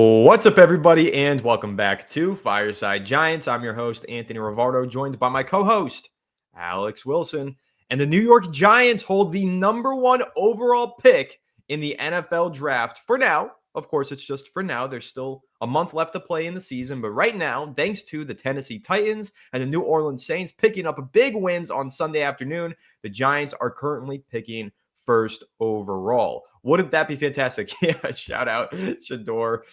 What's up, everybody, and welcome back to Fireside Giants. I'm your host, Anthony Rivardo, joined by my co-host, Alex Wilson. And the New York Giants hold the number one overall pick in the NFL draft for now. Of course, it's just for now. There's still a month left to play in the season. But right now, thanks to the Tennessee Titans and the New Orleans Saints picking up big wins on Sunday afternoon, the Giants are currently picking first overall. Wouldn't that be fantastic? Yeah, shout out Shador.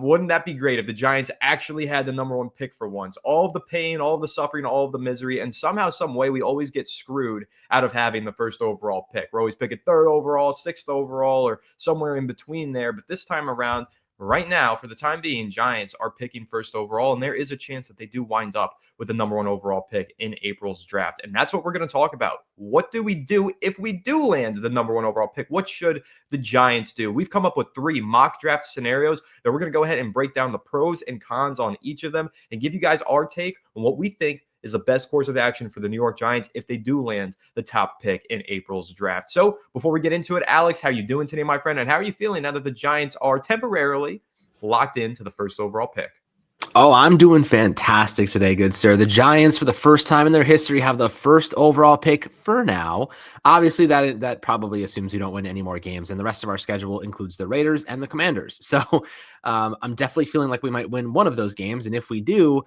Wouldn't that be great if the Giants actually had the number one pick for once? All of the pain, all of the suffering, all of the misery, and somehow, some way, we always get screwed out of having the first overall pick. We're always picking third overall, sixth overall, or somewhere in between there. But this time around, right now, for the time being, Giants are picking first overall, and there is a chance that they do wind up with the number one overall pick in April's draft. And that's what we're going to talk about. What do we do if we do land the number one overall pick? What should the Giants do? We've come up with 3 mock draft scenarios that we're going to go ahead and break down the pros and cons on each of them and give you guys our take on what we think is the best course of action for the New York Giants if they do land the top pick in April's draft. So before we get into it, Alex, how you doing today, my friend? And how are you feeling now that the Giants are temporarily locked into the first overall pick? Oh, I'm doing fantastic today, good sir. The Giants, for the first time in their history, have the first overall pick for now. Obviously, that probably assumes we don't win any more games, and the rest of our schedule includes the Raiders and the Commanders. So I'm definitely feeling like we might win one of those games, and if we do,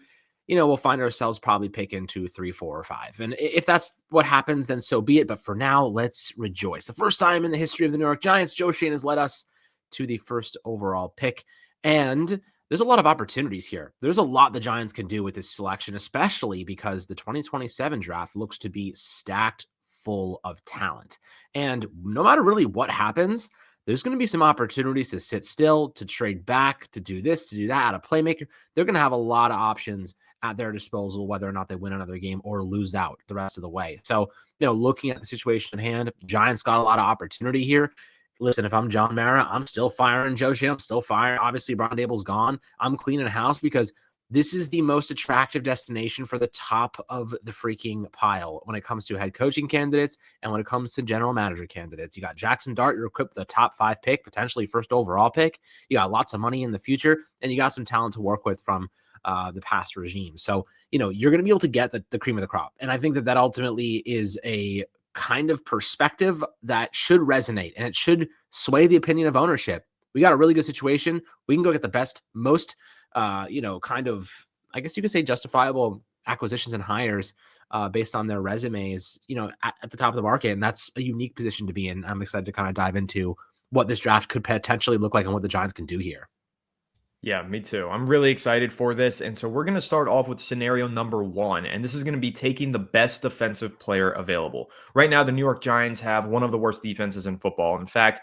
we'll find ourselves probably picking 2, 3, 4, or 5. And if that's what happens, then so be it. But for now, let's rejoice. The first time in the history of the New York Giants, Joe Schoen has led us to the first overall pick, and there's a lot of opportunities here. There's a lot the Giants can do with this selection, especially because the 2027 draft looks to be stacked full of talent. And no matter really what happens, there's going to be some opportunities to sit still, to trade back, to do this, to do that, add a playmaker. They're going to have a lot of options at their disposal, whether or not they win another game or lose out the rest of the way. So, looking at the situation at hand, Giants got a lot of opportunity here. Listen, if I'm John Mara, I'm still firing Joe Schoen. I'm still firing. Obviously, Brian Dable's gone. I'm cleaning house because this is the most attractive destination for the top of the freaking pile when it comes to head coaching candidates and when it comes to general manager candidates. You got Jackson Dart. You're equipped with a top 5 pick, potentially first overall pick. You got lots of money in the future, and you got some talent to work with from the past regime. So, you're going to be able to get the cream of the crop. And I think that ultimately is a kind of perspective that should resonate, and it should sway the opinion of ownership. We got a really good situation. We can go get the best, most, kind of, I guess you could say, justifiable acquisitions and hires based on their resumes, at the top of the market. And that's a unique position to be in. I'm excited to kind of dive into what this draft could potentially look like and what the Giants can do here. Yeah, me too. I'm really excited for this. And so we're going to start off with scenario number 1. And this is going to be taking the best defensive player available. Right now, the New York Giants have one of the worst defenses in football. In fact,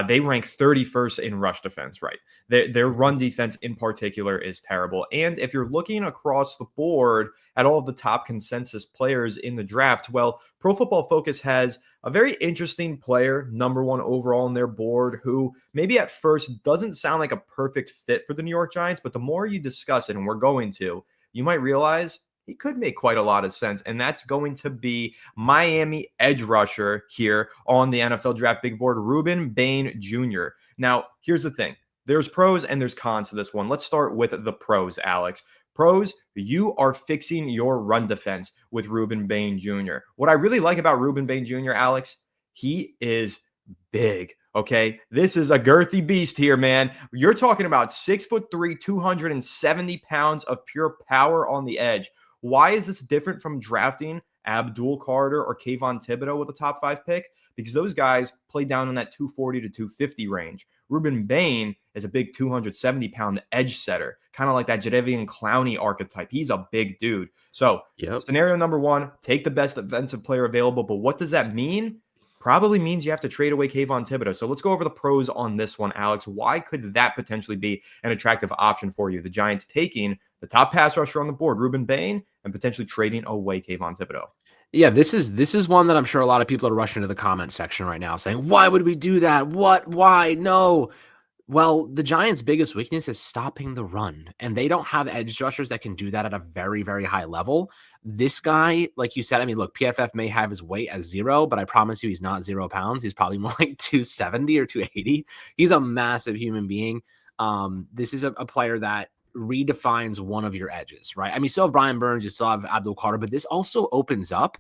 they rank 31st in rush defense, right? Their run defense in particular is terrible. And if you're looking across the board at all of the top consensus players in the draft, well, Pro Football Focus has a very interesting player, number 1 overall on their board, who maybe at first doesn't sound like a perfect fit for the New York Giants, but the more you discuss it, and we're going to, you might realize he could make quite a lot of sense, and that's going to be Miami edge rusher here on the NFL Draft Big Board, Ruben Bain Jr. Now, here's the thing. There's pros and there's cons to this one. Let's start with the pros, Alex. Pros, you are fixing your run defense with Ruben Bain Jr. What I really like about Ruben Bain Jr., Alex, he is big, okay? This is a girthy beast here, man. You're talking about 6'3", 270 pounds of pure power on the edge. Why is this different from drafting Abdul Carter or Kayvon Thibodeau with a top 5 pick? Because those guys play down in that 240 to 250 range. Ruben Bain is a big 270-pound edge setter, kind of like that Jadeveon Clowney archetype. He's a big dude. So Scenario number 1, take the best defensive player available. But what does that mean? Probably means you have to trade away Kayvon Thibodeau. So let's go over the pros on this one, Alex. Why could that potentially be an attractive option for you? The Giants taking the top pass rusher on the board, Ruben Bain, and potentially trading away Kayvon Thibodeau. Yeah, this is one that I'm sure a lot of people are rushing to the comment section right now saying, why would we do that? What? Why? No. Well, the Giants' biggest weakness is stopping the run, and they don't have edge rushers that can do that at a very, very high level. This guy, like you said, I mean, look, PFF may have his weight as 0, but I promise you he's not 0 pounds. He's probably more like 270 or 280. He's a massive human being. This is a player that redefines one of your edges, right? I mean, you still have Brian Burns, you still have Abdul Carter, but this also opens up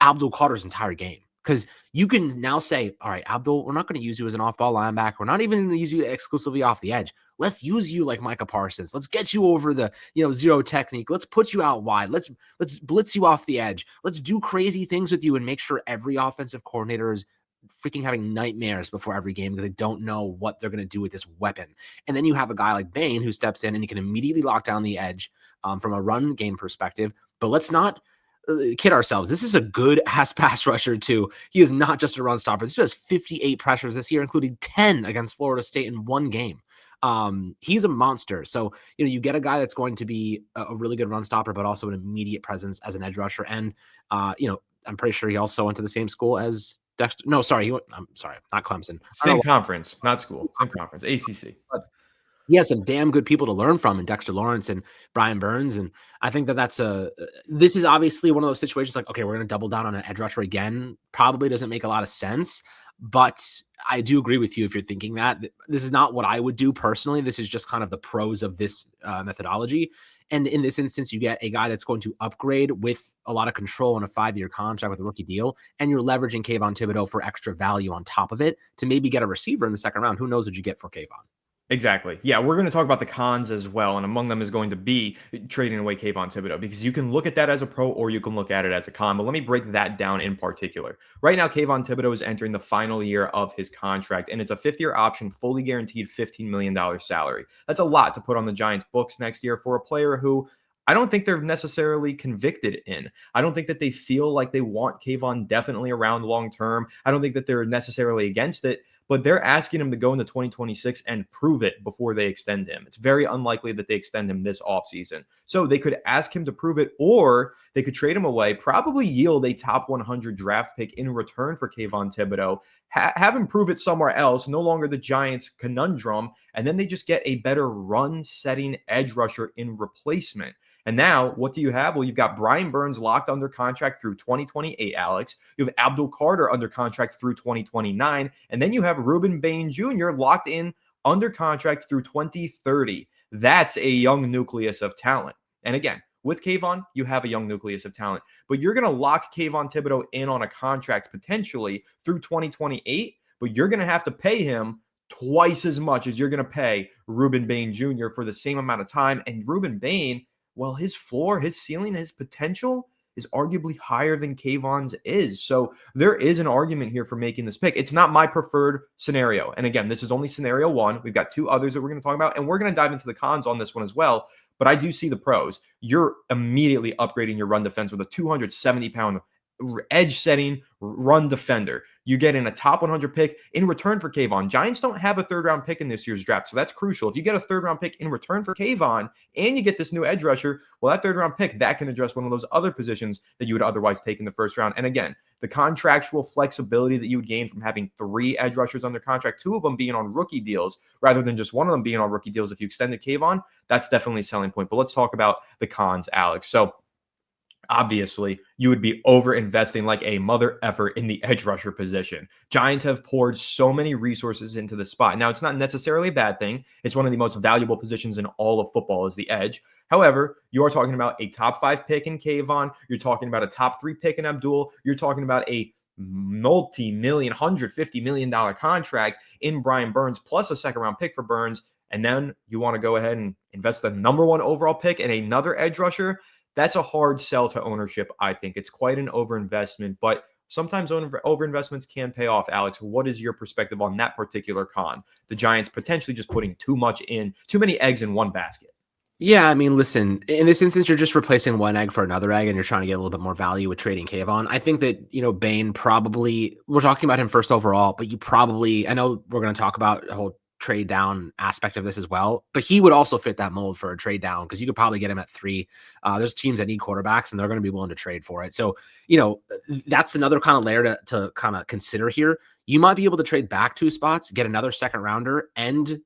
Abdul Carter's entire game. Because you can now say, all right, Abdul, we're not going to use you as an off-ball linebacker. We're not even going to use you exclusively off the edge. Let's use you like Micah Parsons. Let's get you over the zero technique. Let's put you out wide. Let's blitz you off the edge. Let's do crazy things with you and make sure every offensive coordinator is freaking having nightmares before every game because they don't know what they're going to do with this weapon. And then you have a guy like Bain who steps in and he can immediately lock down the edge from a run game perspective. But let's not kid ourselves. This is a good ass pass rusher too. He is not just a run stopper. This has 58 pressures this year, including 10 against Florida State in one game. He's a monster. So, you get a guy that's going to be a really good run stopper, but also an immediate presence as an edge rusher. And, I'm pretty sure he also went to the same school as Dexter. No, sorry. I'm sorry, not Clemson. Same conference, not school. Same conference, ACC. But he has some damn good people to learn from in Dexter Lawrence and Brian Burns. And I think this is obviously one of those situations like, okay, we're going to double down on an edge rusher again. Probably doesn't make a lot of sense, but I do agree with you if you're thinking that. This is not what I would do personally. This is just kind of the pros of this methodology. And in this instance, you get a guy that's going to upgrade with a lot of control on a 5-year contract with a rookie deal, and you're leveraging Kayvon Thibodeau for extra value on top of it to maybe get a receiver in the second round. Who knows what you get for Kayvon? Exactly. Yeah, we're going to talk about the cons as well, and among them is going to be trading away Kayvon Thibodeau, because you can look at that as a pro or you can look at it as a con. But let me break that down in particular. Right now, Kayvon Thibodeau is entering the final year of his contract, and it's a 5th-year option, fully guaranteed $15 million salary. That's a lot to put on the Giants' books next year for a player who I don't think they're necessarily convicted in. I don't think that they feel like they want Kayvon definitely around long term. I don't think that they're necessarily against it, but they're asking him to go into 2026 and prove it before they extend him. It's very unlikely that they extend him this offseason. So they could ask him to prove it, or they could trade him away, probably yield a top 100 draft pick in return for Kayvon Thibodeau, have him prove it somewhere else, no longer the Giants' conundrum, and then they just get a better run-setting edge rusher in replacement. And now, what do you have? Well, you've got Brian Burns locked under contract through 2028, Alex. You have Abdul Carter under contract through 2029. And then you have Ruben Bain Jr. locked in under contract through 2030. That's a young nucleus of talent. And again, with Kayvon, you have a young nucleus of talent. But you're going to lock Kayvon Thibodeau in on a contract potentially through 2028, but you're going to have to pay him twice as much as you're going to pay Ruben Bain Jr. for the same amount of time. And Ruben Bain, well, his floor, his ceiling, his potential is arguably higher than Kayvon's is. So there is an argument here for making this pick. It's not my preferred scenario. And again, this is only scenario one. We've got 2 others that we're going to talk about, and we're going to dive into the cons on this one as well. But I do see the pros. You're immediately upgrading your run defense with a 270-pound edge setting run defender. You get in a top 100 pick in return for Kayvon. Giants don't have a 3rd-round pick in this year's draft, so that's crucial. If you get a 3rd-round pick in return for Kayvon and you get this new edge rusher, well, that 3rd-round pick, that can address one of those other positions that you would otherwise take in the 1st round. And again, the contractual flexibility that you would gain from having 3 edge rushers under contract, 2 of them being on rookie deals rather than just one of them being on rookie deals if you extended Kayvon, that's definitely a selling point. But let's talk about the cons, Alex. So obviously, you would be over-investing like a mother effer in the edge rusher position. Giants have poured so many resources into the spot. Now, it's not necessarily a bad thing. It's one of the most valuable positions in all of football is the edge. However, you are talking about a top 5 pick in Kayvon. You're talking about a top 3 pick in Abdul. You're talking about a multi-million, $150 million contract in Brian Burns, plus a 2nd-round pick for Burns. And then you want to go ahead and invest the number 1 overall pick in another edge rusher. That's a hard sell to ownership, I think. It's quite an overinvestment, but sometimes overinvestments can pay off. Alex, what is your perspective on that particular con? The Giants potentially just putting too many eggs in one basket. Yeah, I mean, listen, in this instance, you're just replacing one egg for another egg, and you're trying to get a little bit more value with trading Kayvon. I think that, Bain probably, we're talking about him first overall, but I know we're going to talk about a whole trade down aspect of this as well, but he would also fit that mold for a trade down because you could probably get him at 3. There's teams that need quarterbacks and they're going to be willing to trade for it. So, that's another kind of layer to kind of consider here. You might be able to trade back 2 spots, get another 2nd rounder and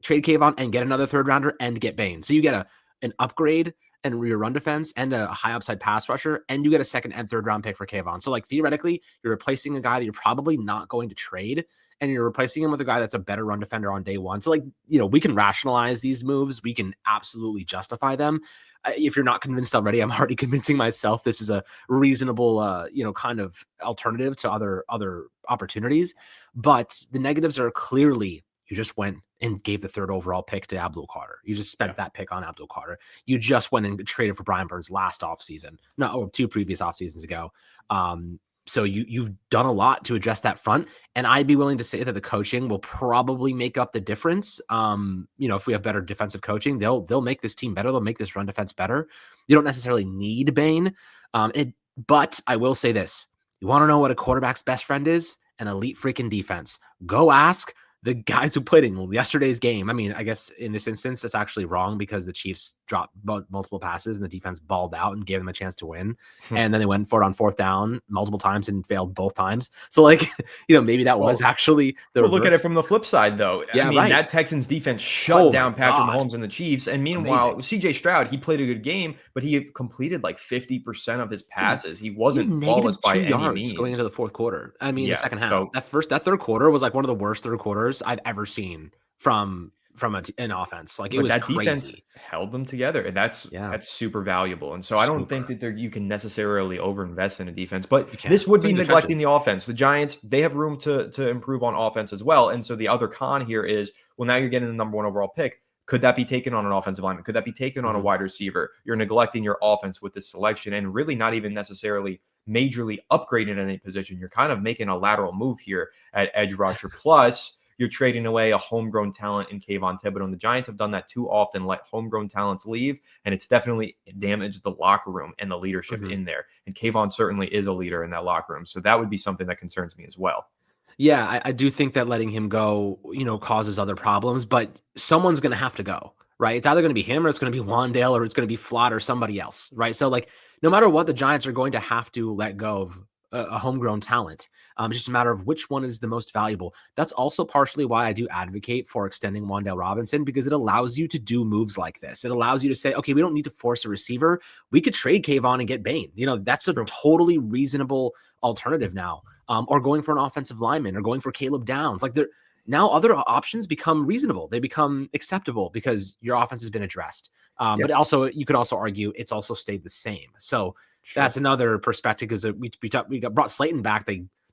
trade Kayvon and get another 3rd rounder and get Bain. So you get an upgrade and your run defense and a high upside pass rusher, and you get a 2nd and 3rd round pick for Kayvon. So like theoretically, you're replacing a guy that you're probably not going to trade and you're replacing him with a guy that's a better run defender on day one. So, like, we can rationalize these moves. We can absolutely justify them. If you're not convinced already, I'm already convincing myself this is a reasonable, kind of alternative to other opportunities. But the negatives are clearly you just went and gave the third overall pick to Abdul Carter. You just spent that pick on Abdul Carter. You just went and traded for Brian Burns last offseason. No, 2 previous off seasons ago. So you've done a lot to address that front. And I'd be willing to say that the coaching will probably make up the difference. If we have better defensive coaching, they'll make this team better. They'll make this run defense better. You don't necessarily need Bane. But I will say this. You want to know what a quarterback's best friend is? An elite freaking defense. Go ask the guys who played in yesterday's game. I mean, I guess in this instance, that's actually wrong because the Chiefs dropped multiple passes and the defense balled out and gave them a chance to win. And then they went for it on 4th down multiple times and failed both times. So, like, maybe that was actually the look at it from the flip side, though. Yeah, that Texans defense shut down Patrick Mahomes and the Chiefs. And meanwhile, CJ Stroud, he played a good game, but he completed like 50% of his passes. He wasn't flawless by any means going into the fourth quarter. I mean, the second half. So, that third quarter was like one of the worst third quarters I've ever seen from an offense. Like, it was crazy. Defense held them together, and that's super valuable. And so I don't think that you can necessarily overinvest in a defense, but this would be neglecting the offense. The Giants, they have room to improve on offense as well. And so the other con here is, well, now you're getting the number 1 overall pick. Could that be taken on an offensive lineman? Could that be taken on a wide receiver? You're neglecting your offense with this selection and really not even necessarily majorly upgrading any position. You're kind of making a lateral move here at edge rusher. Plus, you're trading away a homegrown talent in Kayvon Thibodeau. And the Giants have done that too often, let homegrown talents leave, and it's definitely damaged the locker room and the leadership in there. And Kayvon certainly is a leader in that locker room. So that would be something that concerns me as well. Yeah, I do think that letting him go, causes other problems, but someone's going to have to go, right? It's either going to be him or it's going to be Wandale or it's going to be Flott or somebody else, right? So, like, no matter what, the Giants are going to have to let go of a homegrown talent. It's just a matter of which one is the most valuable. That's also partially why I do advocate for extending Wandale Robinson, because it allows you to do moves like this. It allows you to say, okay, we don't need to force a receiver. We could trade Kayvon and get Bane. That's a totally reasonable alternative now. Or going for an offensive lineman or going for Caleb Downs. Like, now other options become reasonable. They become acceptable because your offense has been addressed. But also, you could also argue it's also stayed the same. So that's another perspective, because we brought Slayton back.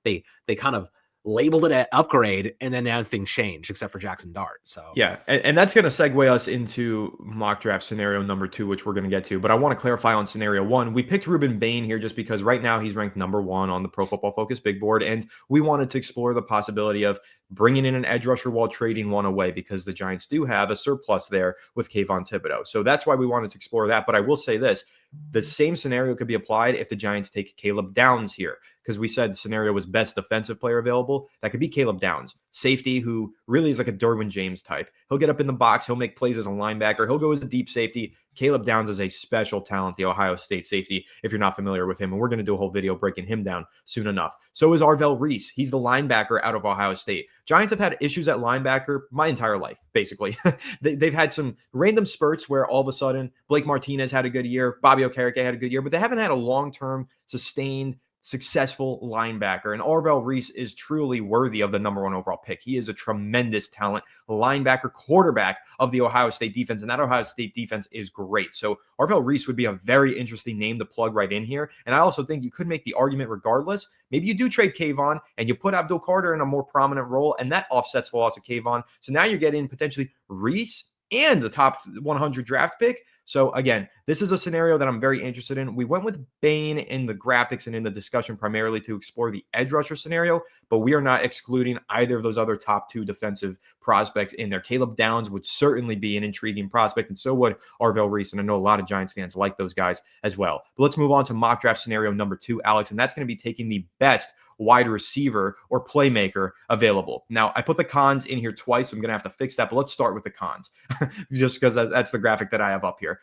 They kind of labeled it an upgrade, and then things changed except for Jackson Dart. So and that's going to segue us into mock draft scenario number 2, which we're going to get to. But I want to clarify on scenario 1. We picked Ruben Bain here just because right now he's ranked number 1 on the Pro Football Focus big board, and we wanted to explore the possibility of bringing in an edge rusher while trading one away, because the Giants do have a surplus there with Kayvon Thibodeau. So that's why we wanted to explore that. But I will say this. The same scenario could be applied if the Giants take Caleb Downs here, because we said the scenario was best defensive player available. That could be Caleb Downs, safety, who really is like a Derwin James type. He'll get up in the box. He'll make plays as a linebacker. He'll go as a deep safety. Caleb Downs is a special talent, the Ohio State safety, if you're not familiar with him. And we're going to do a whole video breaking him down soon enough. So is Arvell Reese. He's the linebacker out of Ohio State. Giants have had issues at linebacker my entire life, basically. They've had some random spurts where all of a sudden Blake Martinez had a good year, Bobby Okereke had a good year, but they haven't had a long-term, sustained, successful linebacker. And Arvell Reese is truly worthy of the number 1 overall pick. He is a tremendous talent, linebacker, quarterback of the Ohio State defense, and that Ohio State defense is great. So Arvell Reese would be a very interesting name to plug right in here. And I also think you could make the argument regardless. Maybe you do trade Kayvon and you put Abdul Carter in a more prominent role, and that offsets the loss of Kayvon. So now you're getting potentially Reese and the top 100 draft pick. So again, this is a scenario that I'm very interested in. We went with Bane in the graphics and in the discussion primarily to explore the edge rusher scenario, but we are not excluding either of those other top 2 defensive prospects in there. Caleb Downs would certainly be an intriguing prospect, and so would Arvell Reese, and I know a lot of Giants fans like those guys as well. But let's move on to mock draft scenario number 2, Alex, and that's going to be taking the best wide receiver or playmaker available. Now, I put the cons in here twice, so I'm going to have to fix that, but let's start with the cons, just because that's the graphic that I have up here.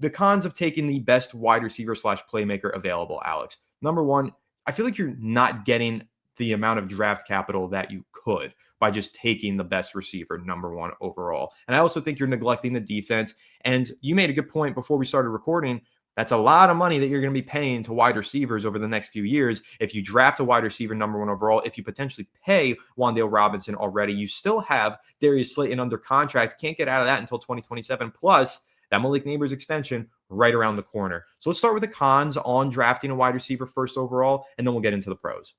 The cons of taking the best wide receiver / playmaker available, Alex. Number 1, I feel like you're not getting the amount of draft capital that you could by just taking the best receiver, number 1 overall. And I also think you're neglecting the defense. And you made a good point before we started recording. That's a lot of money that you're going to be paying to wide receivers over the next few years. If you draft a wide receiver number 1 overall, if you potentially pay Wan'Dale Robinson already, you still have Darius Slayton under contract. Can't get out of that until 2027. Plus, that Malik Neighbors extension right around the corner. So let's start with the cons on drafting a wide receiver first overall, and then we'll get into the pros.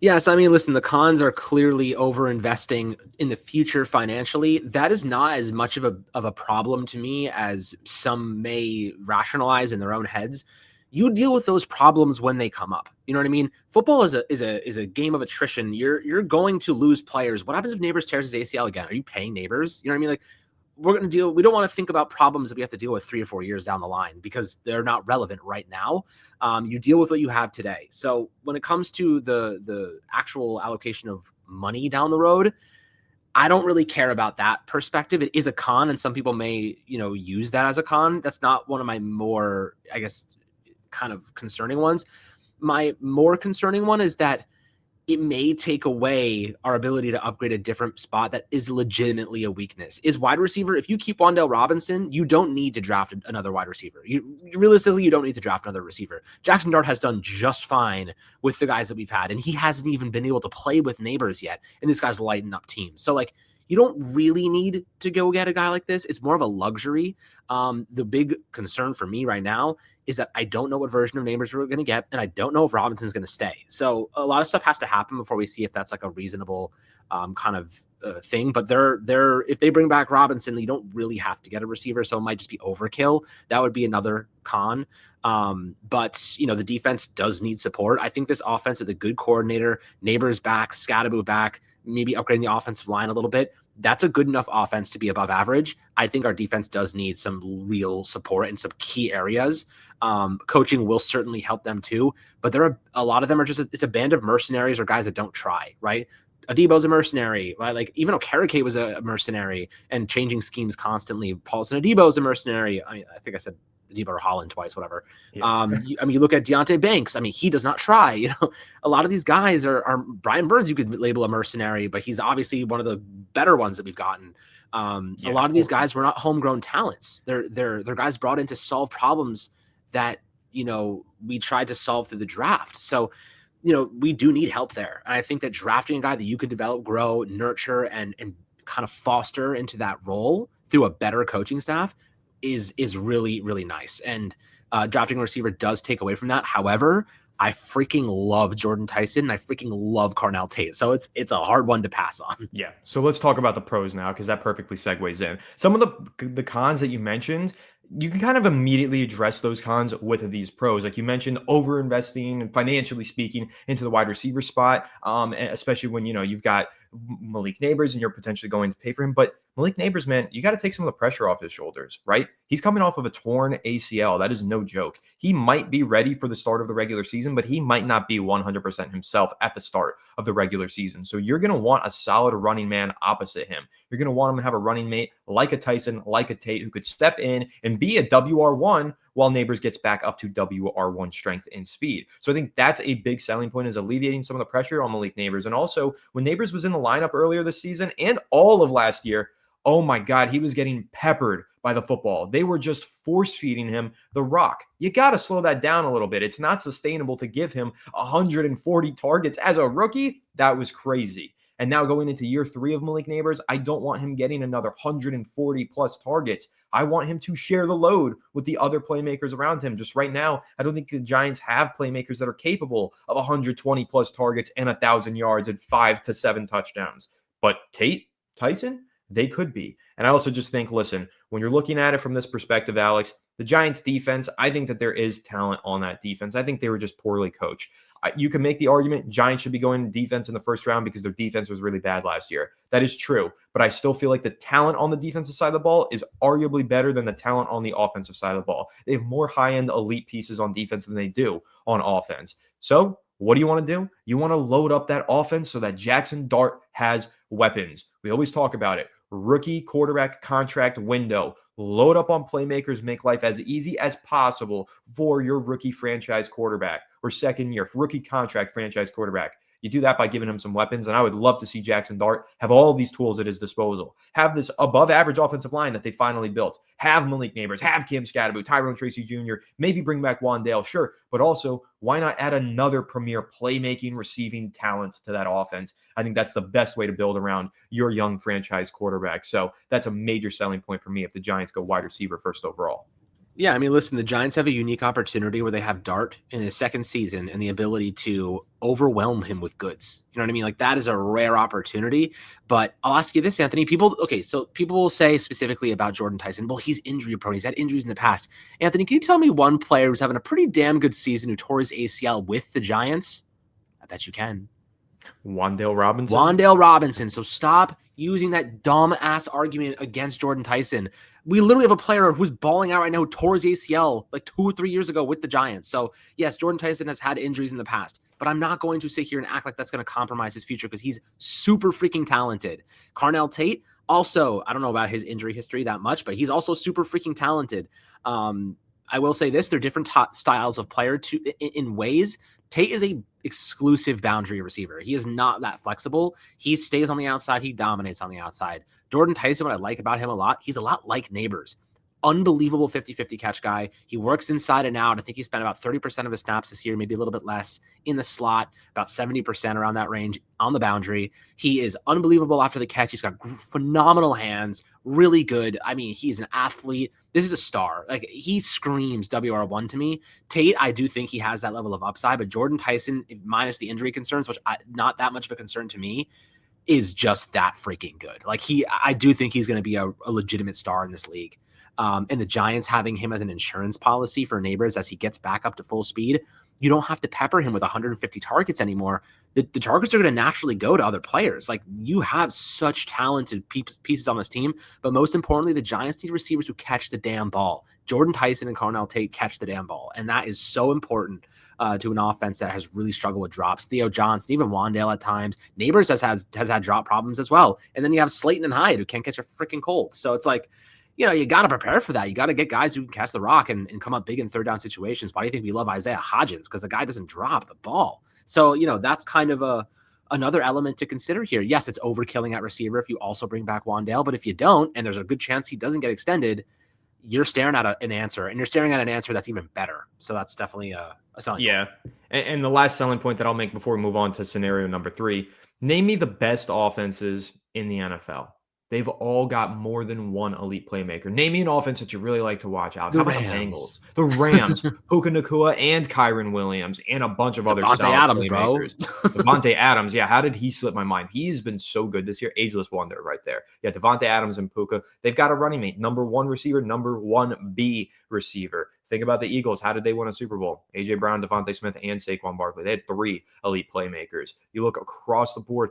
Yes, I mean, listen, the cons are clearly over investing in the future financially. That is not as much of a problem to me as some may rationalize in their own heads. You deal with those problems when they come up. You know what I mean? Football is a game of attrition. You're going to lose players. What happens if Neighbors tears his ACL again? Are you paying Neighbors? You know what I mean? Like, we're going to deal, we don't want to think about problems that we have to deal with 3 or 4 years down the line because they're not relevant right now. You deal with what you have today. So when it comes to the actual allocation of money down the road, I don't really care about that perspective. It is a con, and some people may, use that as a con. That's not one of my more, I guess, kind of concerning ones. My more concerning one is that it may take away our ability to upgrade a different spot that is legitimately a weakness. Is wide receiver, if you keep Wan'Dale Robinson, you don't need to draft another wide receiver. Realistically, you don't need to draft another receiver. Jackson Dart has done just fine with the guys that we've had, and he hasn't even been able to play with Neighbors yet, and this guy's lighting up teams. So, like, you don't really need to go get a guy like this. It's more of a luxury. The big concern for me right now is that I don't know what version of Neighbors we're going to get, and I don't know if Robinson's going to stay. So a lot of stuff has to happen before we see if that's like a reasonable kind of thing. But if they bring back Robinson, you don't really have to get a receiver, so it might just be overkill. That would be another con. But the defense does need support. I think this offense with a good coordinator, Neighbors back, Scatterbo back, maybe upgrading the offensive line a little bit, that's a good enough offense to be above average. I think our defense does need some real support in some key areas. Coaching will certainly help them too, but there are a lot of them are just it's a band of mercenaries or guys that don't try, right? Adebo's a mercenary, right? Like even Okereke was a mercenary and changing schemes constantly. Paulson Adebo's a mercenary. I think I said Adebo or Holland twice, whatever. Yeah. You look at Deontay Banks. I mean, he does not try. A lot of these guys are Brian Burns. You could label a mercenary, but he's obviously one of the better ones that we've gotten. A lot of these guys were not homegrown talents. They're guys brought in to solve problems that we tried to solve through the draft. So we do need help there. And I think that drafting a guy that you can develop, grow, nurture, and kind of foster into that role through a better coaching staff is really, really nice. And drafting a receiver does take away from that. However, I freaking love Jordan Tyson and I freaking love Carnell Tate. So it's a hard one to pass on. Yeah. So let's talk about the pros now, because that perfectly segues in. Some of the cons that you mentioned, you can kind of immediately address those cons with these pros. Like you mentioned, over investing and financially speaking into the wide receiver spot, especially when you've got Malik Neighbors and you're potentially going to pay for him. But Malik Neighbors, man, you got to take some of the pressure off his shoulders, right? He's coming off of a torn ACL. That is no joke. He might be ready for the start of the regular season, but he might not be 100% himself at the start of the regular season. So you're going to want a solid running man opposite him. You're going to want him to have a running mate like a Tyson, like a Tate, who could step in and be a WR1 while Neighbors gets back up to WR1 strength and speed. So I think that's a big selling point, is alleviating some of the pressure on Malik Neighbors. And also, when Neighbors was in the lineup earlier this season and all of last year, oh my God, he was getting peppered by the football. They were just force feeding him the rock. You got to slow that down a little bit. It's not sustainable to give him 140 targets as a rookie. That was crazy. And now going into year 3 of Malik Neighbors, I don't want him getting another 140 plus targets. I want him to share the load with the other playmakers around him. Just right now, I don't think the Giants have playmakers that are capable of 120 plus targets and 1,000 yards and 5 to 7 touchdowns. But Tate, Tyson, they could be. And I also just think, listen, when you're looking at it from this perspective, Alex, the Giants defense, I think that there is talent on that defense. I think they were just poorly coached. You can make the argument Giants should be going defense in the first round because their defense was really bad last year. That is true. But I still feel like the talent on the defensive side of the ball is arguably better than the talent on the offensive side of the ball. They have more high-end elite pieces on defense than they do on offense. So what do you want to do? You want to load up that offense so that Jackson Dart has weapons. We always talk about it. Rookie quarterback contract window. Load up on playmakers, make life as easy as possible for your rookie franchise quarterback or second year rookie contract franchise quarterback. You do that by giving him some weapons, and I would love to see Jackson Dart have all of these tools at his disposal. Have this above-average offensive line that they finally built. Have Malik Neighbors, have Cam Scatterbo, Tyrone Tracy Jr., maybe bring back Wandale, sure, but also why not add another premier playmaking, receiving talent to that offense? I think that's the best way to build around your young franchise quarterback. So that's a major selling point for me if the Giants go wide receiver first overall. Yeah, I mean, listen, the Giants have a unique opportunity where they have Dart in his second season and the ability to overwhelm him with goods. You know what I mean? Like, that is a rare opportunity. But I'll ask you this, Anthony. People will say specifically about Jordan Tyson, well, he's injury prone. He's had injuries in the past. Anthony, can you tell me one player who's having a pretty damn good season who tore his ACL with the Giants? I bet you can. Wandale Robinson. Wandale Robinson. So stop using that dumb ass argument against Jordan Tyson. We literally have a player who's balling out right now who tore his ACL like 2 or 3 years ago with the Giants. So yes, Jordan Tyson has had injuries in the past, but I'm not going to sit here and act like that's going to compromise his future because he's super freaking talented. Carnell Tate, also, I don't know about his injury history that much, but he's also super freaking talented. I will say this, they're different styles of player in ways. Tate is a exclusive boundary receiver. He is not that flexible. He stays on the outside. He dominates on the outside. Jordan Tyson, what I like about him a lot, he's a lot like Neighbors. Unbelievable 50-50 catch guy. He works inside and out. I think he spent about 30% of his snaps this year, maybe a little bit less in the slot, about 70% around that range on the boundary. He is unbelievable after the catch. He's got phenomenal hands, really good. I mean, he's an athlete. This is a star. Like, he screams WR1 to me. Tate, I do think he has that level of upside, but Jordan Tyson, minus the injury concerns, which not that much of a concern to me, is just that freaking good. Like, I do think he's going to be a legitimate star in this league. And the Giants having him as an insurance policy for Neighbors as he gets back up to full speed, you don't have to pepper him with 150 targets anymore. The targets are going to naturally go to other players. Like, you have such talented pieces on this team, but most importantly, the Giants need receivers who catch the damn ball. Jordan Tyson and Carnell Tate catch the damn ball, and that is so important to an offense that has really struggled with drops. Theo Johnson, even Wandale at times. Neighbors has had drop problems as well, and then you have Slayton and Hyde who can't catch a freaking cold. So it's like, you got to prepare for that. You got to get guys who can catch the rock and come up big in third down situations. Why do you think we love Isaiah Hodgins? Because the guy doesn't drop the ball. So, that's kind of another element to consider here. Yes, it's overkilling at receiver if you also bring back Wandale, but if you don't, and there's a good chance he doesn't get extended, you're staring at an answer, and you're staring at an answer that's even better. So that's definitely a selling point. And the last selling point that I'll make before we move on to scenario number 3, name me the best offenses in the NFL. They've all got more than one elite playmaker. Name me an offense that you really like to watch, Alex. How about the Bengals? The Rams, Puka Nacua and Kyron Williams, and a bunch of other solid Adams, playmakers. Devontae Adams, how did he slip my mind? He's been so good this year. Ageless wonder right there. Yeah, Devontae Adams and Puka, they've got a running mate. Number 1 receiver, number 1B receiver. Think about the Eagles. How did they win a Super Bowl? A.J. Brown, Devontae Smith, and Saquon Barkley. They had 3 elite playmakers. You look across the board,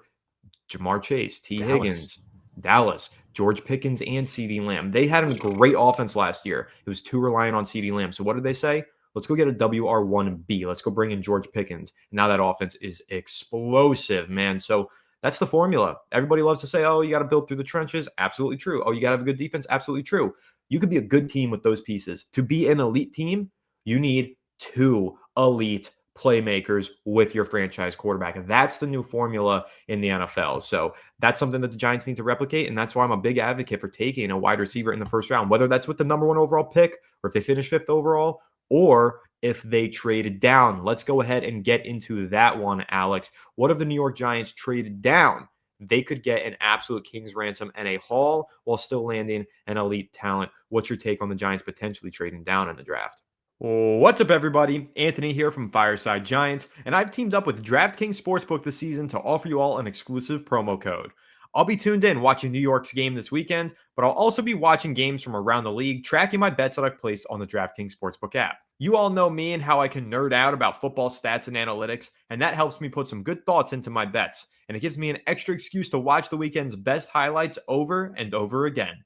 Jamar Chase, Higgins, Dallas, George Pickens, and CeeDee Lamb. They had a great offense last year. It was too reliant on CeeDee Lamb. So what did they say? Let's go get a WR1B. Let's go bring in George Pickens. Now that offense is explosive, man. So that's the formula. Everybody loves to say, oh, you got to build through the trenches. Absolutely true. Oh, you got to have a good defense. Absolutely true. You could be a good team with those pieces. To be an elite team, you need 2 elite playmakers with your franchise quarterback. That's the new formula in the NFL. So that's something that the Giants need to replicate. And that's why I'm a big advocate for taking a wide receiver in the first round, whether that's with the number 1 overall pick or if they finish 5th overall or if they traded down. Let's go ahead and get into that one, Alex. What if the New York Giants traded down? They could get an absolute king's ransom and a haul while still landing an elite talent. What's your take on the Giants potentially trading down in the draft? What's up, everybody? Anthony here from Fireside Giants, and I've teamed up with DraftKings Sportsbook this season to offer you all an exclusive promo code. I'll be tuned in watching New York's game this weekend, but I'll also be watching games from around the league, tracking my bets that I've placed on the DraftKings Sportsbook app. You all know me and how I can nerd out about football stats and analytics, and that helps me put some good thoughts into my bets, and it gives me an extra excuse to watch the weekend's best highlights over and over again.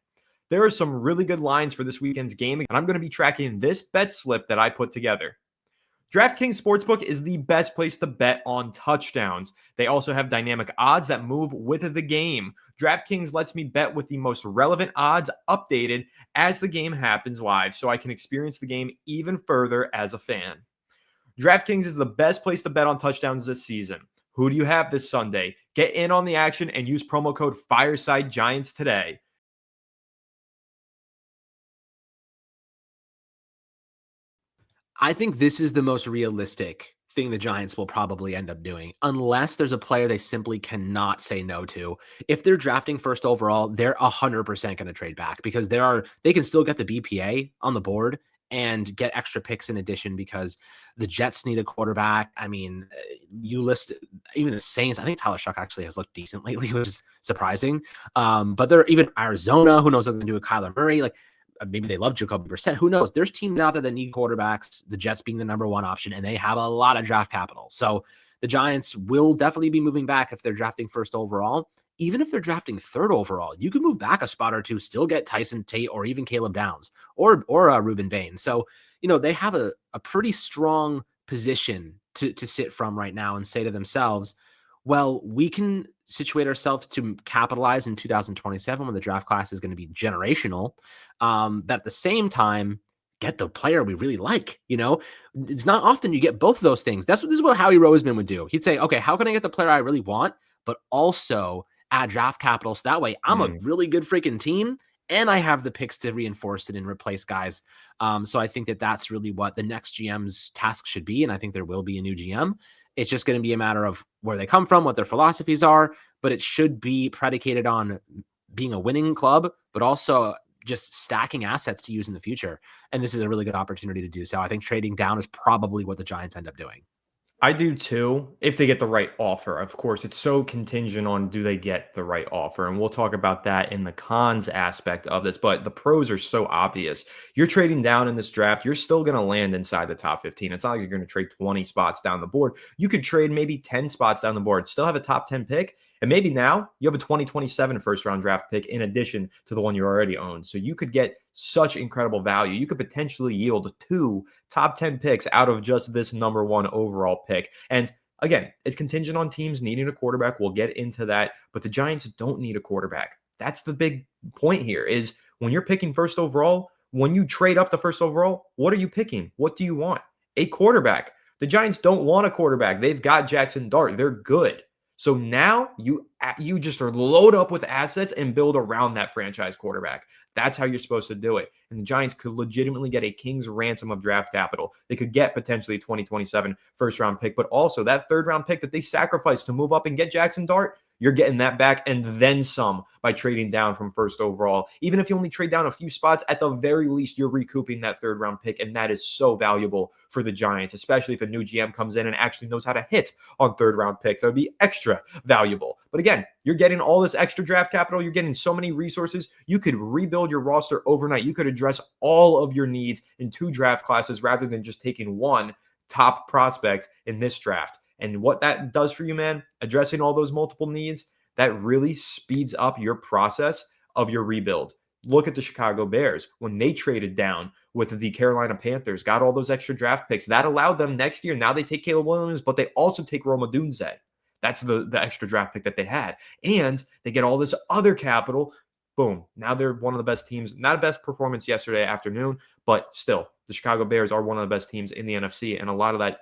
There are some really good lines for this weekend's game, and I'm going to be tracking this bet slip that I put together. DraftKings Sportsbook is the best place to bet on touchdowns. They also have dynamic odds that move with the game. DraftKings lets me bet with the most relevant odds updated as the game happens live, so I can experience the game even further as a fan. DraftKings is the best place to bet on touchdowns this season. Who do you have this Sunday? Get in on the action and use promo code Fireside Giants today. I think this is the most realistic thing the Giants will probably end up doing, unless there's a player they simply cannot say no to. If they're drafting first overall, they're 100% going to trade back because they can still get the BPA on the board and get extra picks in addition because the Jets need a quarterback. I mean, you list even the Saints. I think Tyler Shuck actually has looked decent lately, which is surprising. But they're even Arizona. Who knows what they're going to do with Kyler Murray? Like, maybe they love Jacoby Brissett. Who knows? There's teams out there that need quarterbacks, the Jets being the number one option, and they have a lot of draft capital. So the Giants will definitely be moving back if they're drafting first overall. Even if they're drafting third overall, you can move back a spot or two, still get Tyson Tate or even Caleb Downs or Reuben Bain. So, they have a pretty strong position to sit from right now and say to themselves, well, we can situate ourselves to capitalize in 2027 when the draft class is going to be generational. But at the same time, get the player we really like. It's not often you get both of those things. This is what Howie Roseman would do. He'd say, okay, how can I get the player I really want, but also add draft capital so that way I'm a really good freaking team and I have the picks to reinforce it and replace guys. So I think that that's really what the next GM's task should be. And I think there will be a new GM. It's just going to be a matter of where they come from, what their philosophies are, but it should be predicated on being a winning club, but also just stacking assets to use in the future. And this is a really good opportunity to do so. I think trading down is probably what the Giants end up doing. I do too, if they get the right offer. Of course, it's so contingent on do they get the right offer. And we'll talk about that in the cons aspect of this, but the pros are so obvious. You're trading down in this draft, you're still going to land inside the top 15. It's not like you're going to trade 20 spots down the board. You could trade maybe 10 spots down the board, still have a top 10 pick, and maybe now you have a 2027 first round draft pick in addition to the one you already own. So you could get such incredible value. You could potentially yield 2 top 10 picks out of just this number 1 overall pick. And again, it's contingent on teams needing a quarterback. We'll get into that, but the Giants don't need a quarterback. That's the big point here is when you're picking first overall, when you trade up the first overall, what are you picking? What do you want? A quarterback. The Giants don't want a quarterback. They've got Jackson Dart. They're good. So now you just are load up with assets and build around that franchise quarterback. That's how you're supposed to do it. And the Giants could legitimately get a king's ransom of draft capital. They could get potentially a 2027 first round pick, but also that third round pick that they sacrificed to move up and get Jackson Dart, you're getting that back and then some by trading down from first overall. Even if you only trade down a few spots, at the very least, you're recouping that third round pick. And that is so valuable for the Giants, especially if a new GM comes in and actually knows how to hit on third round picks. That would be extra valuable. But again, you're getting all this extra draft capital. You're getting so many resources. You could rebuild your roster overnight. You could address all of your needs in 2 draft classes rather than just taking one top prospect in this draft. And what that does for you, man, addressing all those multiple needs, that really speeds up your process of your rebuild. Look at the Chicago Bears. When they traded down with the Carolina Panthers, got all those extra draft picks, that allowed them next year. Now they take Caleb Williams, but they also take Roma Dunze. That's the extra draft pick that they had. And they get all this other capital. Boom. Now they're one of the best teams. Not a best performance yesterday afternoon, but still, the Chicago Bears are one of the best teams in the NFC. And a lot of that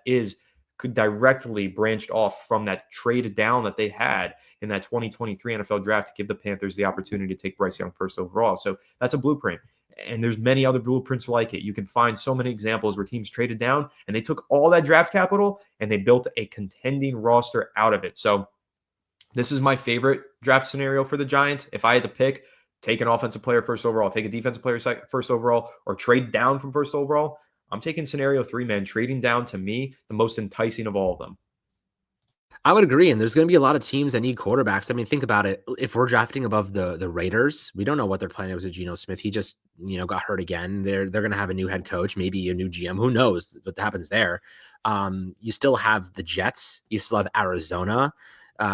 could directly branched off from that trade down that they had in that 2023 NFL draft to give the Panthers the opportunity to take Bryce Young first overall. So that's a blueprint. And there's many other blueprints like it. You can find so many examples where teams traded down and they took all that draft capital and they built a contending roster out of it. So this is my favorite draft scenario for the Giants. If I had to pick, take an offensive player first overall, take a defensive player first overall, or trade down from first overall, I'm taking scenario 3, man. Trading down, to me, the most enticing of all of them. I would agree. And there's going to be a lot of teams that need quarterbacks. I mean, think about it. If we're drafting above the Raiders, we don't know what their plan is with Geno Smith. He just, got hurt again. They're going to have a new head coach, maybe a new GM. Who knows what happens there? You still have the Jets. You still have Arizona.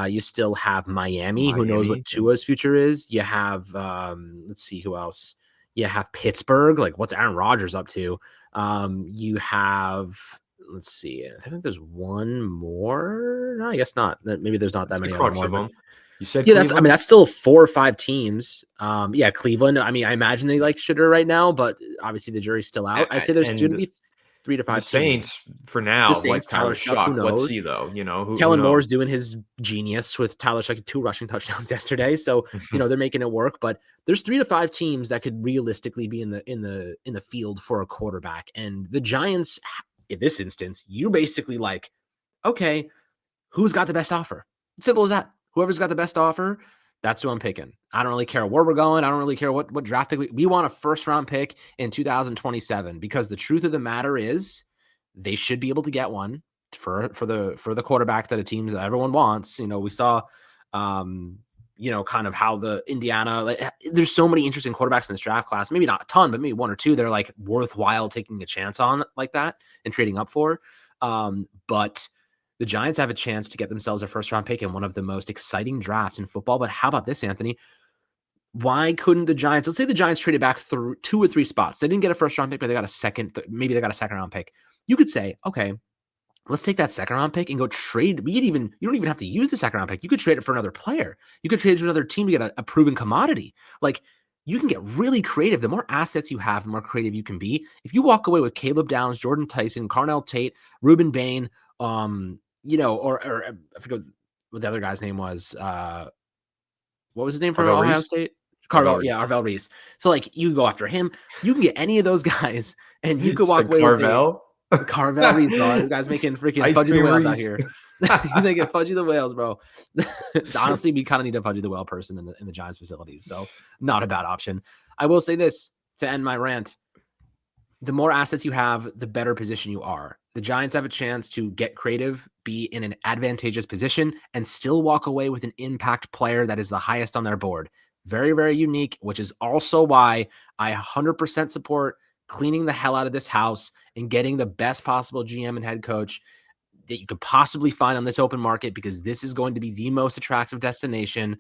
You still have Miami. Who knows what Tua's future is? You have, let's see who else. You have Pittsburgh. Like, what's Aaron Rodgers up to? You have, let's see. I think there's one more. No, I guess not. Maybe there's not that many other more. You said Cleveland? That's still 4 or 5 teams. Cleveland. I mean, I imagine they like Shooter right now, but obviously the jury's still out. I'd say there's going to be 3 to The 5 teams. Saints for The now, Saints, like Tyler Tyler Shuck, who Shuck. Let's knows? see though. Who Kellen knows? Moore's doing his genius with Tyler Shuck, 2 rushing touchdowns yesterday. So, they're making it work, but there's 3 to 5 teams that could realistically be in the field for a quarterback. And the Giants, in this instance, you basically like, okay, who's got the best offer? Simple as that. Whoever's got the best offer, that's who I'm picking. I don't really care where we're going. I don't really care what draft pick. We want a first round pick in 2027 because the truth of the matter is they should be able to get one for the quarterback that a team that everyone wants. We saw kind of how the Indiana, there's so many interesting quarterbacks in this draft class. Maybe not a ton, but maybe 1 or 2 they're like worthwhile taking a chance on like that and trading up for. But the Giants have a chance to get themselves a first round pick in one of the most exciting drafts in football. But how about this, Anthony? Why couldn't the Giants, let's say the Giants traded back through 2 or 3 spots. They didn't get a first round pick, but they got a second, maybe they got a second round pick. You could say, okay, let's take that second round pick and go trade. You don't even have to use the second round pick. You could trade it for another player. You could trade it to another team to get a proven commodity. Like, you can get really creative. The more assets you have, the more creative you can be. If you walk away with Caleb Downs, Jordan Tyson, Carnell Tate, Ruben Bain, or I forget what the other guy's name was. What was his name from Carvel Ohio Reese. State? Carvel Carvel, Reese. yeah, Arvell Reese. So like you go after him, you can get any of those guys, and you could walk Said away with a Carvel. Carvel Reese, bro. This guy's making freaking Ice Fudgy the cream Whales out Reese. here. He's making Fudgy the Whales, bro. Honestly, we kind of need a Fudgy the Whale person in the Giants facilities, so not a bad option. I will say this to end my rant. The more assets you have, the better position you are. The Giants have a chance to get creative, be in an advantageous position, and still walk away with an impact player that is the highest on their board. Very, very unique, which is also why I 100% support cleaning the hell out of this house and getting the best possible GM and head coach that you could possibly find on this open market, because this is going to be the most attractive destination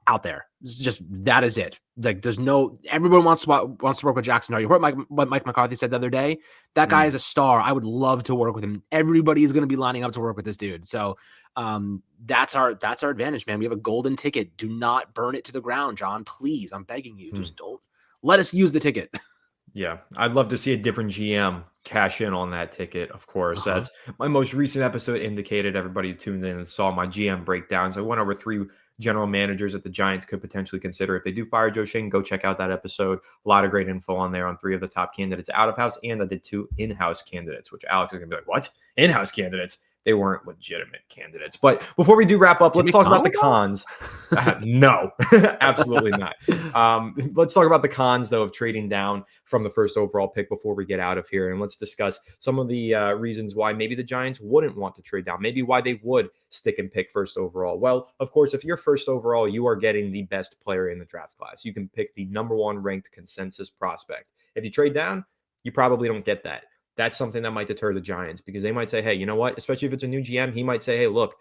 out there. It's just, that is it. Like, there's no, everyone wants to work with Jackson. You heard what Mike McCarthy said the other day? That guy is a star. I would love to work with him. Everybody is going to be lining up to work with this dude. So that's our advantage, man. We have a golden ticket. Do not burn it to the ground, John. Please, I'm begging you. Just don't let us use the ticket. Yeah, I'd love to see a different GM cash in on that ticket, of course. As my most recent episode indicated, everybody who tuned in and saw my GM breakdowns. I went over 3 general managers that the Giants could potentially consider if they do fire Joe Schoen. Go check out that episode. A lot of great info on there on 3 of the top candidates out of house, and I did 2 in-house candidates, which Alex is going to be like, what? In-house candidates? They weren't legitimate candidates. But before we do wrap up, let's talk about the cons. No, absolutely not. Let's talk about the cons, though, of trading down from the first overall pick before we get out of here. And let's discuss some of the reasons why maybe the Giants wouldn't want to trade down, maybe why they would stick and pick first overall. Well, of course, if you're first overall, you are getting the best player in the draft class. You can pick the number 1 ranked consensus prospect. If you trade down, you probably don't get that. That's something that might deter the Giants, because they might say, hey, you know what? Especially if it's a new GM, he might say, hey, look,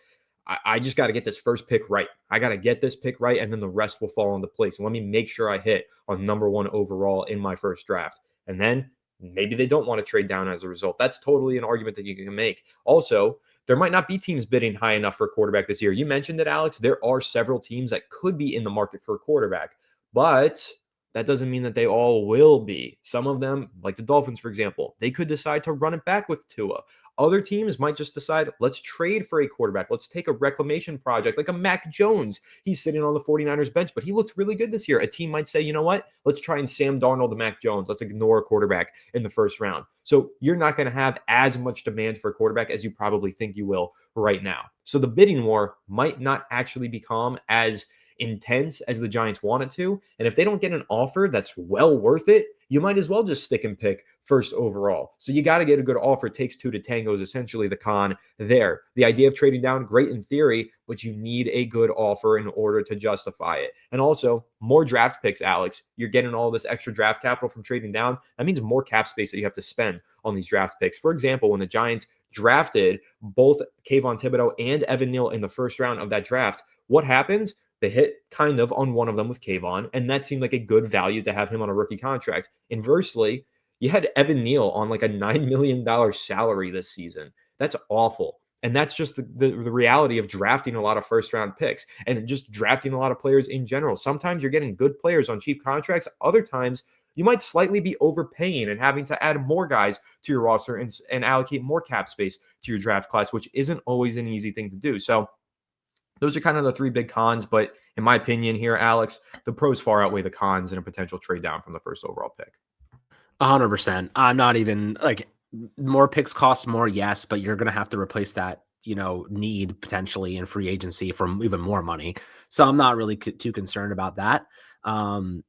I just got to get this first pick right. I got to get this pick right, and then the rest will fall into place. And let me make sure I hit on number 1 overall in my first draft. And then maybe they don't want to trade down as a result. That's totally an argument that you can make. Also, there might not be teams bidding high enough for a quarterback this year. You mentioned it, Alex. There are several teams that could be in the market for a quarterback, but that doesn't mean that they all will be. Some of them, like the Dolphins, for example, they could decide to run it back with Tua. Other teams might just decide, let's trade for a quarterback. Let's take a reclamation project like a Mac Jones. He's sitting on the 49ers bench, but he looked really good this year. A team might say, you know what? Let's try and Sam Darnold to Mac Jones. Let's ignore a quarterback in the first round. So you're not going to have as much demand for a quarterback as you probably think you will right now. So the bidding war might not actually become as intense as the Giants want it to. And if they don't get an offer that's well worth it, you might as well just stick and pick first overall. So you got to get a good offer. It takes 2 to tango is essentially the con there. The idea of trading down, great in theory, but you need a good offer in order to justify it. And also, more draft picks, Alex. You're getting all this extra draft capital from trading down. That means more cap space that you have to spend on these draft picks. For example, when the Giants drafted both Kayvon Thibodeau and Evan Neal in the first round of that draft, what happened? They hit kind of on one of them with Kayvon, and that seemed like a good value to have him on a rookie contract. Inversely, you had Evan Neal on like a $9 million salary this season. That's awful. And that's just the reality of drafting a lot of first-round picks and just drafting a lot of players in general. Sometimes you're getting good players on cheap contracts. Other times, you might slightly be overpaying and having to add more guys to your roster and allocate more cap space to your draft class, which isn't always an easy thing to do. So those are kind of the three big cons. But in my opinion here, Alex, the pros far outweigh the cons in a potential trade down from the first overall pick. 100%. I'm not even like, more picks cost more, yes, but you're going to have to replace that, need potentially in free agency for even more money. So I'm not really too concerned about that. In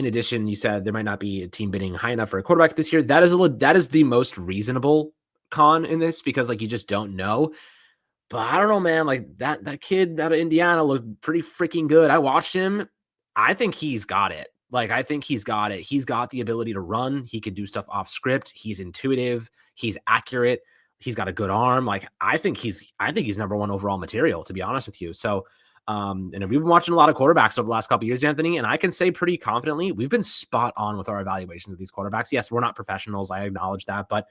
addition, you said there might not be a team bidding high enough for a quarterback this year. That is the most reasonable con in this, because like, you just don't know. But I don't know, man. Like that kid out of Indiana looked pretty freaking good. I watched him. I think he's got it. I think he's got it. He's got the ability to run. He can do stuff off script. He's intuitive. He's accurate. He's got a good arm. I think he's number one overall material, to be honest with you. So, and we've been watching a lot of quarterbacks over the last couple of years, Anthony, and I can say pretty confidently we've been spot on with our evaluations of these quarterbacks. Yes, we're not professionals. I acknowledge that, but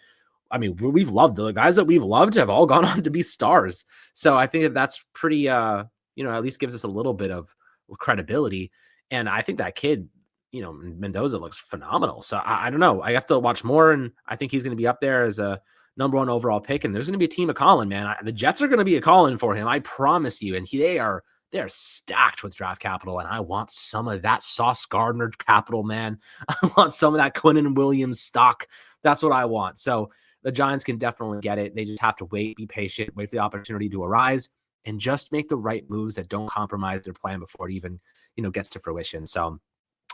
I mean, we've loved the guys that we've loved have all gone on to be stars. So I think that's pretty, at least gives us a little bit of credibility. And I think that kid, Mendoza looks phenomenal. So I don't know. I have to watch more, and I think he's going to be up there as a number one overall pick. And there's going to be a team of calling, man. The Jets are going to be a calling for him. I promise you. And they're stacked with draft capital, and I want some of that Sauce Gardner capital, man. I want some of that Quinnen Williams stock. That's what I want. So the Giants can definitely get it. They just have to wait, be patient, wait for the opportunity to arise, and just make the right moves that don't compromise their plan before it even, gets to fruition. So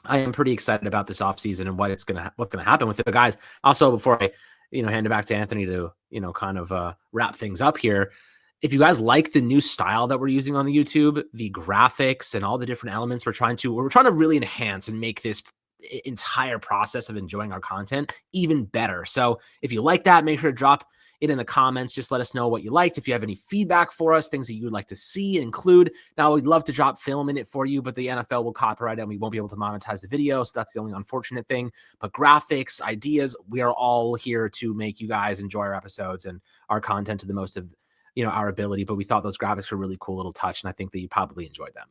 I am pretty excited about this offseason and what's going to happen with it. But guys, also before I, hand it back to Anthony to, kind of wrap things up here, if you guys like the new style that we're using on the YouTube, the graphics and all the different elements we're trying to really enhance and make this entire process of enjoying our content even better. So if you like that, make sure to drop it in the comments. Just let us know what you liked. If you have any feedback for us, things that you would like to see include. Now, we'd love to drop film in it for you, but the NFL will copyright it and we won't be able to monetize the video. So that's the only unfortunate thing. But graphics, ideas, we are all here to make you guys enjoy our episodes and our content to the most of our ability. But we thought those graphics were a really cool little touch, and I think that you probably enjoyed them.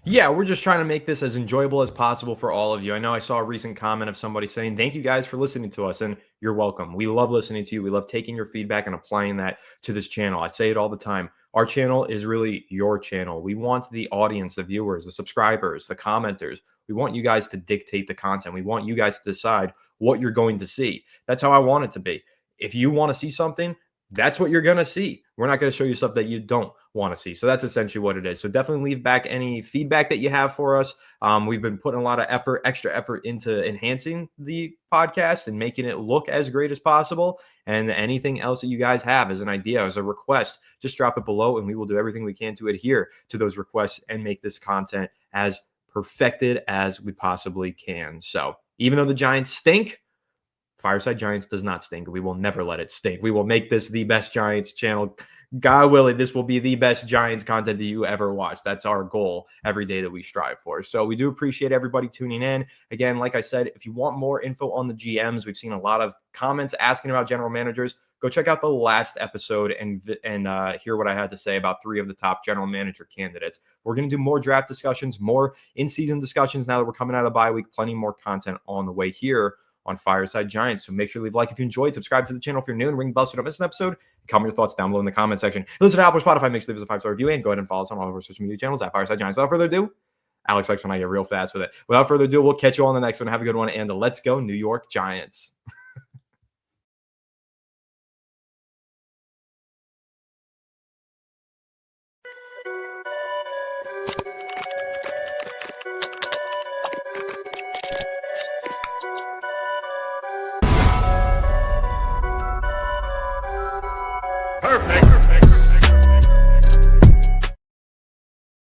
Yeah, we're just trying to make this as enjoyable as possible for all of you. I know I saw a recent comment of somebody saying, thank you guys for listening to us, and you're welcome. We love listening to you. We love taking your feedback and applying that to this channel. I say it all the time. Our channel is really your channel. We want the audience, the viewers, the subscribers, the commenters. We want you guys to dictate the content. We want you guys to decide what you're going to see. That's how I want it to be. If you want to see something, that's what you're going to see. We're not going to show you stuff that you don't want to see. So that's essentially what it is. So definitely leave back any feedback that you have for us. We've been putting a lot of extra effort into enhancing the podcast and making it look as great as possible. And anything else that you guys have as an idea, as a request, just drop it below and we will do everything we can to adhere to those requests and make this content as perfected as we possibly can. So even though the Giants stink, Fireside Giants does not stink. We will never let it stink. We will make this the best Giants channel. God willing, this will be the best Giants content that you ever watch. That's our goal every day that we strive for. So we do appreciate everybody tuning in. Again, like I said, if you want more info on the GMs, we've seen a lot of comments asking about general managers. Go check out the last episode and hear what I had to say about 3 of the top general manager candidates. We're going to do more draft discussions, more in-season discussions now that we're coming out of the bye week. Plenty more content on the way here on Fireside Giants. So make sure to leave a like if you enjoyed, subscribe to the channel if you're new, and ring the bell so you don't miss an episode. Comment your thoughts down below in the comment section. Listen to Apple or Spotify, make sure to leave us a 5-star review, and go ahead and follow us on all of our social media channels at Fireside Giants. Without further ado, Alex likes when I get real fast with it. Without further ado, we'll catch you all in the next one. Have a good one, and let's go New York Giants. Perfect.